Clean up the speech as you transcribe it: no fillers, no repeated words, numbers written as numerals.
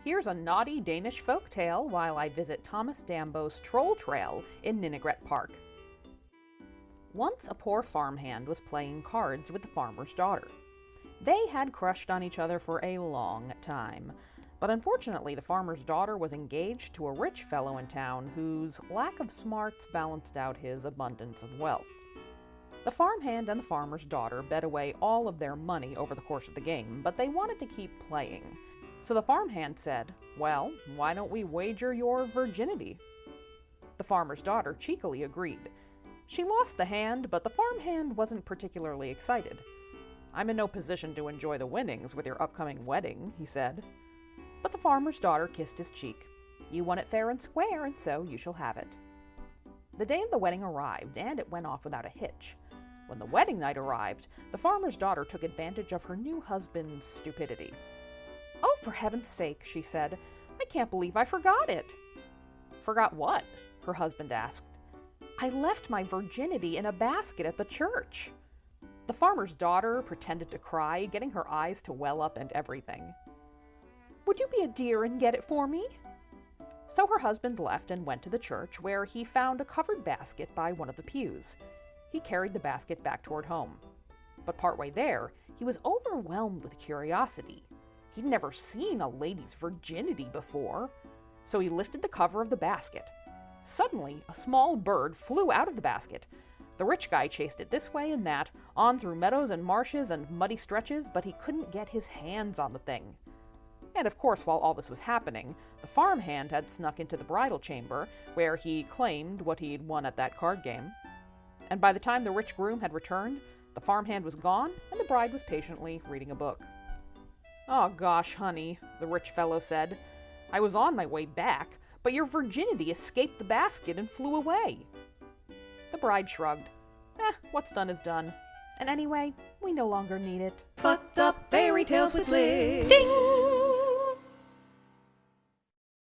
Here's a naughty Danish folk tale while I visit Thomas Dambo's troll trail in Ninigret Park. Once a poor farmhand was playing cards with the farmer's daughter. They had crushed on each other for a long time, but unfortunately the farmer's daughter was engaged to a rich fellow in town whose lack of smarts balanced out his abundance of wealth. The farmhand and the farmer's daughter bet away all of their money over the course of the game, but they wanted to keep playing. So the farmhand said, "Well, why don't we wager your virginity?" The farmer's daughter cheekily agreed. She lost the hand, but the farmhand wasn't particularly excited. "I'm in no position to enjoy the winnings with your upcoming wedding," he said. But the farmer's daughter kissed his cheek. "You won it fair and square, and so you shall have it." The day of the wedding arrived, and it went off without a hitch. When the wedding night arrived, the farmer's daughter took advantage of her new husband's stupidity. "Oh, for heaven's sake," she said, "I can't believe I forgot it." "Forgot what?" her husband asked. "I left my virginity in a basket at the church." The farmer's daughter pretended to cry, getting her eyes to well up and everything. "Would you be a dear and get it for me?" So her husband left and went to the church, where he found a covered basket by one of the pews. He carried the basket back toward home. But partway there, he was overwhelmed with curiosity. He'd never seen a lady's virginity before, so he lifted the cover of the basket. Suddenly, a small bird flew out of the basket. The rich guy chased it this way and that, on through meadows and marshes and muddy stretches, but he couldn't get his hands on the thing. And of course, while all this was happening, the farmhand had snuck into the bridal chamber, where he claimed what he'd won at that card game. And by the time the rich groom had returned, the farmhand was gone, and the bride was patiently reading a book. "Oh gosh, honey," the rich fellow said. "I was on my way back, but your virginity escaped the basket and flew away." The bride shrugged. What's done is done. And anyway, we no longer need it. Fucked up fairy tales with Liz. Ding!